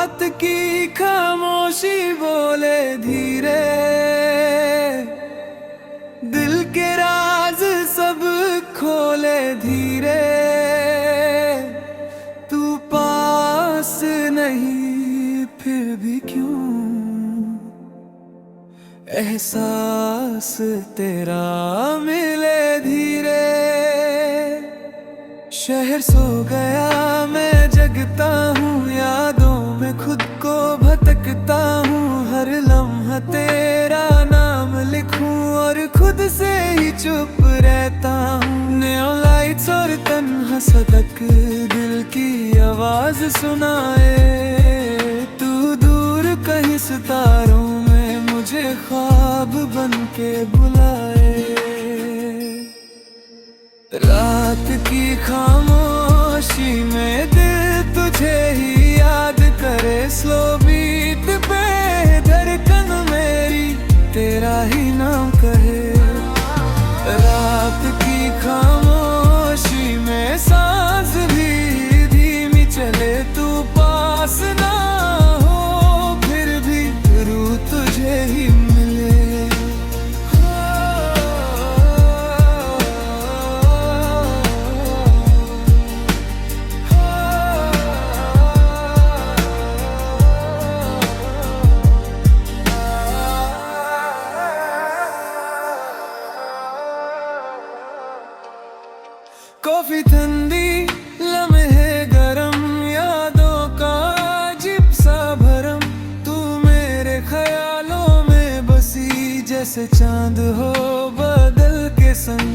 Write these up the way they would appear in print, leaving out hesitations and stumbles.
रात की खामोशी बोले धीरे, दिल के राज सब खोले धीरे। तू पास नहीं फिर भी क्यों, एहसास तेरा मिले धीरे। शहर सो गया मैं जगता हूँ, यादों में खुद को भटकता हूँ। हर लम्हा तेरा नाम लिखूं और खुद से ही चुप रहता हूँ। नियॉन लाइट्स और तन्हा सड़क दिल की आवाज सुनाए। तू दूर कहीं सितारों में मुझे ख्वाब बन के बुलाए। रात की खामोशी में दिल तुझे ही याद करे। स्लो बीट पे धड़कन मेरी तेरा ही नाम कहे। रात की खामोशी में सांस भी धीमी चले। तू पास ना हो फिर भी रूह तुझे ही मिले। कॉफी ठंडी लम्हे गरम, यादों का अजीब सा भरम। तू मेरे ख्यालों में बसी जैसे चांद हो बादल के संग।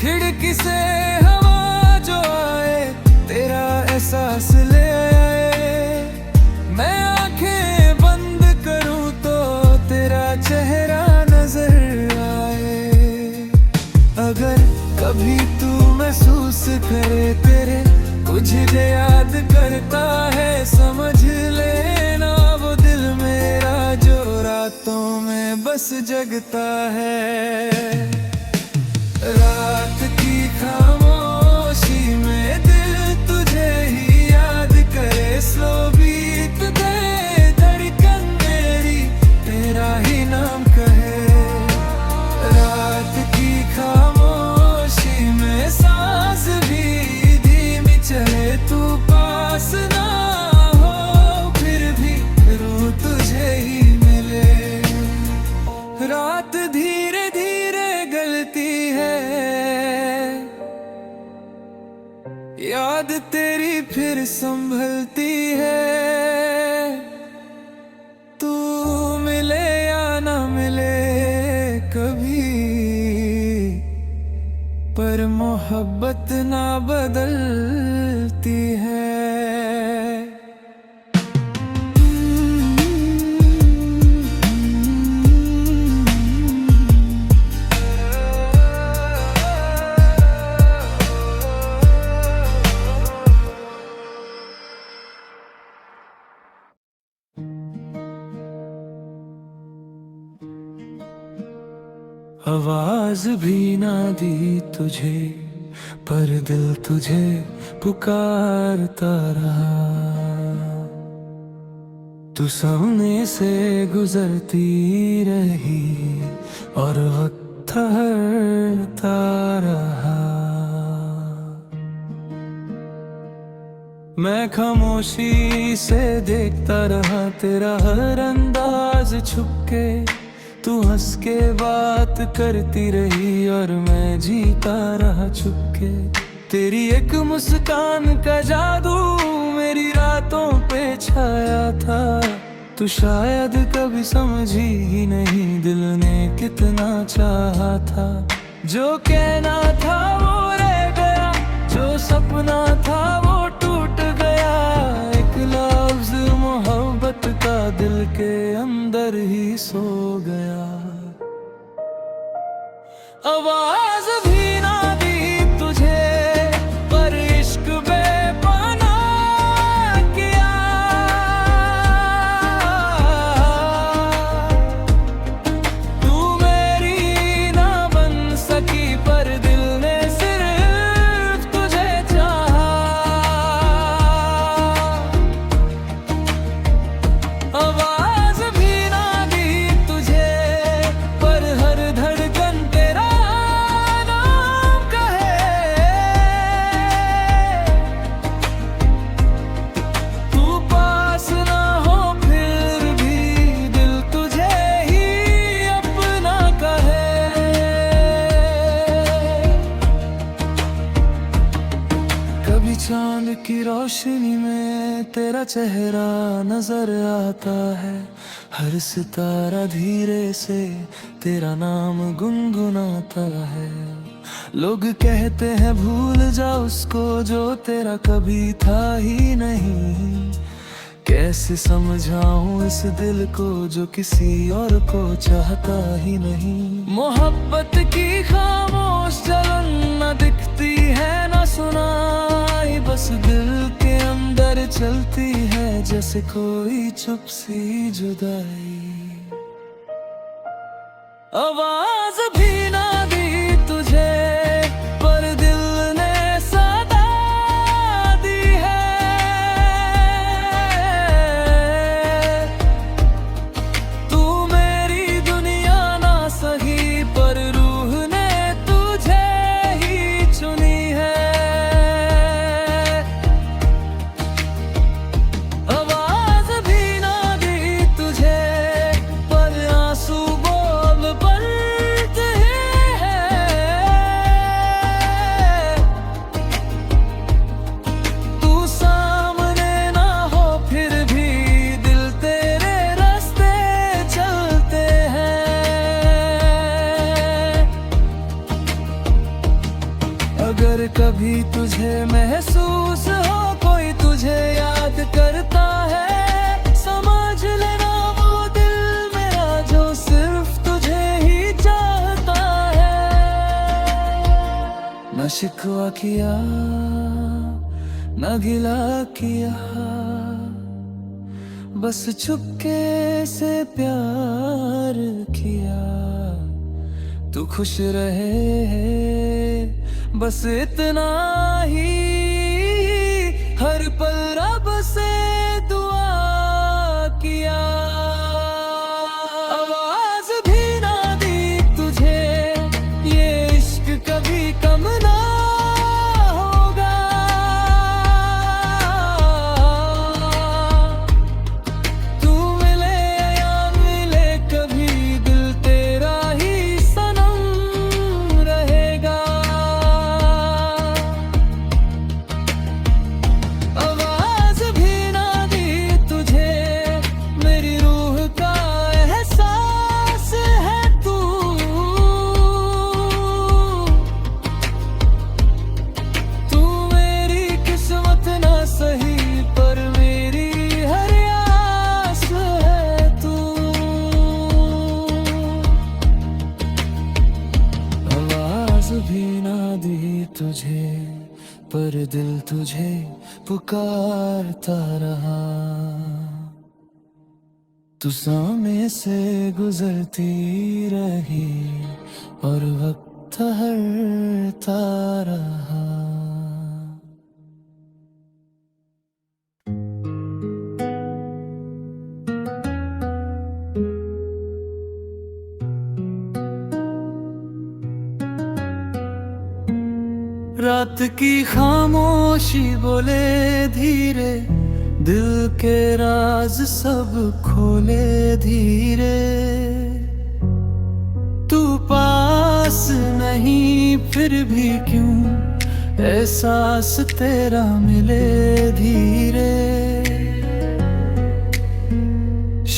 खिड़की से हवा जो आए तेरा एहसास ले आए। मैं आंखें बंद करूं तो तेरा चेहरा नजर आए। अगर कभी तू महसूस करे तेरे तुझे याद करता है, समझ लेना वो दिल मेरा जो रातों में बस जगता है। रात की खामोशी में दिल तुझे ही याद करे। स्लो बीट दे धड़कन मेरी तेरा ही नाम कहे। रात की खामोशी में सांस भी धीमी चले। तू पास ना हो फिर भी रूह तुझे ही मिले। रात धीरे धीरे गलती है, याद तेरी फिर संभलती है। तू मिले या ना मिले कभी, पर मोहब्बत ना बदलती है। आवाज भी ना दी तुझे पर दिल तुझे पुकारता रहा। तू सामने से गुजरती रही और वक्त ठहरता रहा। मैं खामोशी से देखता रहा तेरा हर अंदाज छुप के। तू हंस के बात करती रही और मैं जीता रहा छुपके। तेरी एक मुस्कान का जादू मेरी रातों पे छाया था। तू शायद कभी समझी ही नहीं दिल ने कितना चाहा था। जो कहना था वो रह गया, जो सपना था वो टूट गया। एक लफ्ज मोहब्बत का दिल के अंदर ही सो गया। आवाज भी ना दी तुझे पर इश्क बेपनाह किया। तू मेरी ना बन सकी पर दिल ने सिर्फ तुझे चाहा। रोशनी में तेरा चेहरा नजर आता है, हर सितारा धीरे से तेरा नाम गुनगुनाता है। लोग कहते हैं भूल जा उसको जो तेरा कभी था ही नहीं, कैसे समझाऊं इस दिल को जो किसी और को चाहता ही नहीं। मोहब्बत की खामोश जलन न दिखती है न सुनाई, बस दिल के अंदर चलती है जैसे कोई चुप सी जुदाई। आवाज भी ना दी तुझे पर दिल ने सदा दी है, तू मेरी दुनिया ना सही पर रूह ने तुझे ही चुनी है। आवाज भी ना दी तुझे पर आंसू बोल पड़ते हैं, तू सामने ना हो फिर भी दिल तेरे रास्ते चलते हैं। अगर कभी तुझे महसूस हो कोई तुझे याद करता है, समझ लेना वो दिल मेरा जो सिर्फ तुझे ही चाहता है। न शिकवा किया न गिला किया, बस चुपके से प्यार किया। तू खुश रहे बस इतना ही, हर पल रब से दुआ किया। आवाज भी ना दी तुझे ये इश्क कभी कम ना होगा, तू मिले या मिले कभी दिल तेरा ही सनम रहेगा। आवाज भी ना दी तुझे मेरी रूह का एहसास है तू, तू मेरी किस्मत ना सही पर मेरी हर आस है तू। आवाज भी ना दी तुझे पर दिल तुझे पुकारता रहा, तू सामने से गुजरती रही और वक्त ठहरता रहा। रात की खामोशी बोले धीरे, दिल के राज सब खोले धीरे। तू पास नहीं फिर भी क्यों एहसास तेरा मिले धीरे।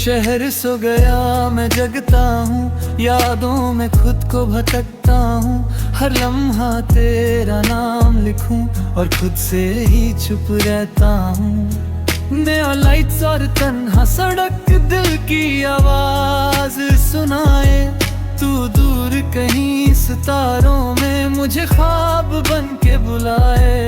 शहर सो गया मैं जगता हूँ, यादों में खुद को भटकता हूँ। हर लम्हा तेरा नाम लिखूं और खुद से ही चुप रहता हूँ। नया लाइट्स और तन्हा सड़क दिल की आवाज सुनाए, तू दूर कहीं सितारों में मुझे ख्वाब बन के बुलाए।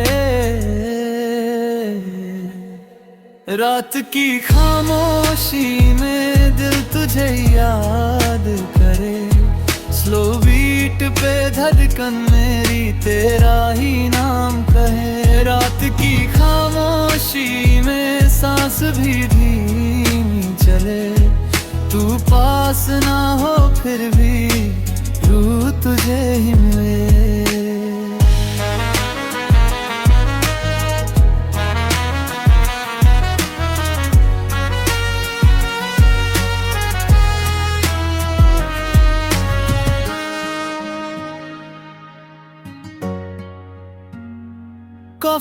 रात की खामोशी में दिल तुझे याद करे, स्लो बीट पे धड़कन मेरी तेरा ही नाम कहे। रात की खामोशी में सांस भी धीमी चले, तू पास ना हो फिर भी रूह तुझे ही मिले।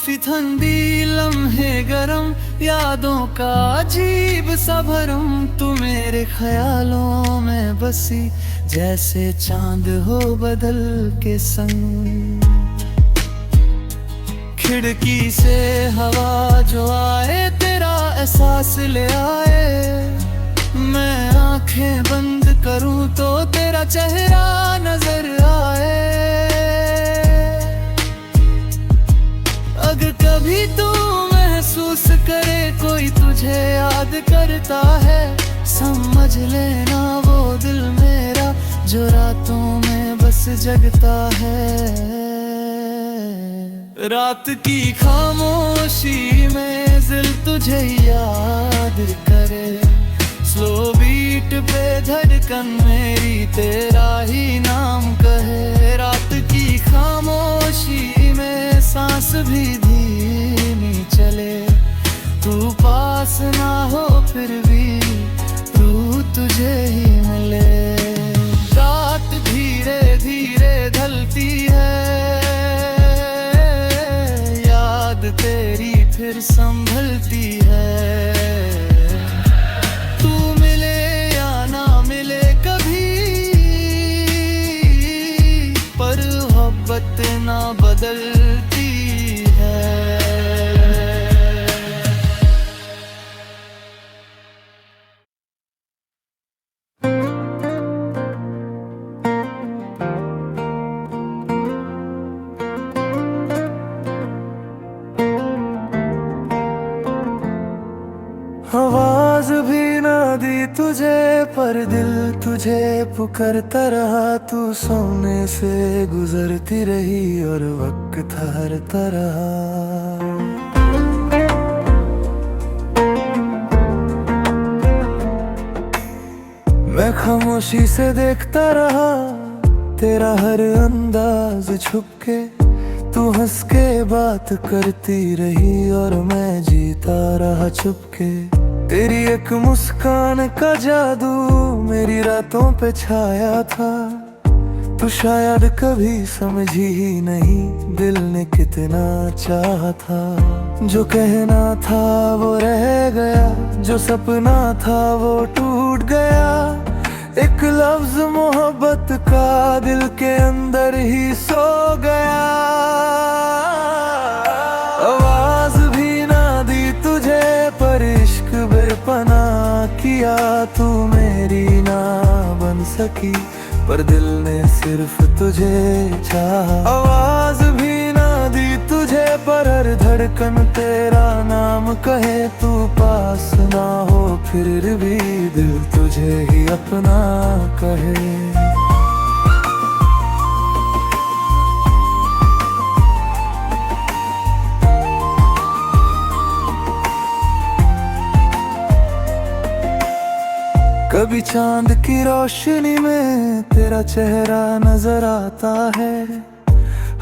काफी ठंडी लम्हे गरम, यादों का अजीब सा भरम। तू मेरे ख्यालों में बसी, जैसे चांद हो बदल के संग। खिड़की से हवा जो आए, तेरा एहसास ले आए। मैं आंखें बंद करूं तो तेरा चेहरा नजर आए। अगर कभी तू महसूस करे कोई तुझे याद करता है, समझ लेना वो दिल मेरा जो रातों में बस जगता है। रात की खामोशी में दिल तुझे याद करे, स्लो बीट पे धड़कन मेरी तेरा ही नाम कहे। रात की खामोशी में सांस भी धीमी चले, तू पास ना हो फिर भी रूह तुझे ही मिले। रात धीरे धीरे ढलती है, याद तेरी फिर संभलती है। तू मिले या ना मिले कभी, पर मोहब्बत ना बदलती है। आवाज भी ना दी तुझे, पर दिल तुझे पुकारता रहा। तू सोने से गुजरती रही और वक्त ठहरता रहा। मैं खामोशी से देखता रहा तेरा हर अंदाज छुप के। तू हंस के बात करती रही और मैं जीता रहा चुपके। तेरी एक मुस्कान का जादू मेरी रातों पे छाया था। तू शायद कभी समझी ही नहीं दिल ने कितना चाहा था। जो कहना था वो रह गया, जो सपना था वो टूट गया। एक लफ्ज मोहब्बत का दिल के अंदर ही सो गया। आवाज भी ना दी तुझे, पर इश्क बेपना किया। तू मेरी ना बन सकी, पर दिल ने सिर्फ तुझे चाहा। आवाज भी ना दी तुझे, पर हर धड़कन तेरा नाम कहे। तू पास ना हो फिर भी दिल तुझे ही अपना कहे। कभी चांद की रोशनी में तेरा चेहरा नजर आता है।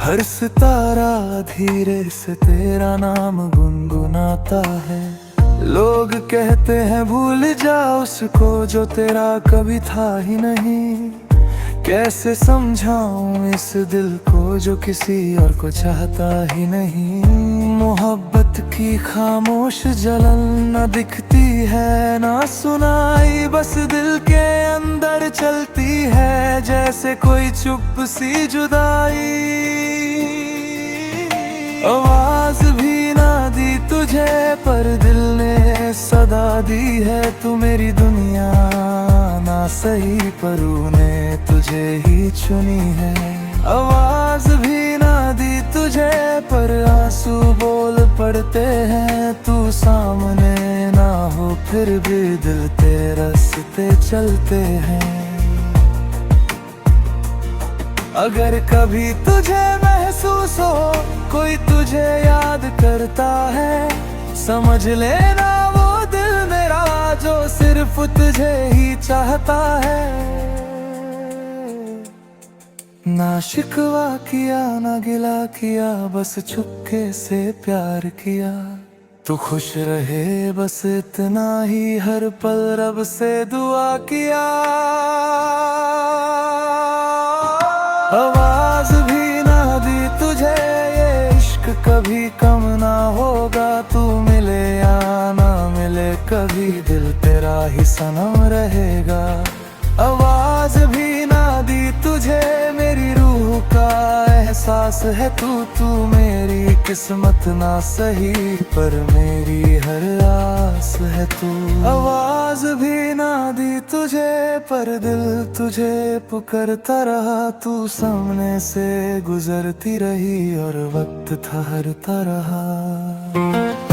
हर सितारा धीरे से तेरा नाम गुनगुनाता है। लोग कहते हैं भूल जा उसको जो तेरा कभी था ही नहीं। कैसे समझाऊं इस दिल को जो किसी और को चाहता ही नहीं। मोहब्बत की खामोश जलन न दिखती है ना सुनाई, बस दिल के अंदर चलती है जैसे कोई चुप सी जुदाई। आवाज भी ना दी तुझे, पर दिल ने सदा दी है। तू मेरी दुनिया ना सही, पर उने तुझे ही चुनी है। आवाज भी ना दी तुझे, पर आंसू बोल पड़ते हैं। तू सामने ना हो फिर भी दिल तेरे रास्ते चलते हैं। अगर कभी तुझे महसूस हो कोई तुझे याद करता है, समझ लेना वो दिल मेरा जो सिर्फ तुझे ही चाहता है। ना शिकवा किया ना गिला किया, बस चुपके से प्यार किया। तू खुश रहे बस इतना ही हर पल रब से दुआ किया। आवाज भी ना दी तुझे, ये इश्क कभी कम कभी दिल तेरा ही सनम रहेगा। आवाज भी ना दी तुझे, मेरी रूह का एहसास है तू मेरी किस्मत ना सही, पर मेरी हर आस है तू। आवाज भी ना दी तुझे, पर दिल तुझे पुकारता रहा, तू सामने से गुजरती रही और वक्त ठहरता रहा।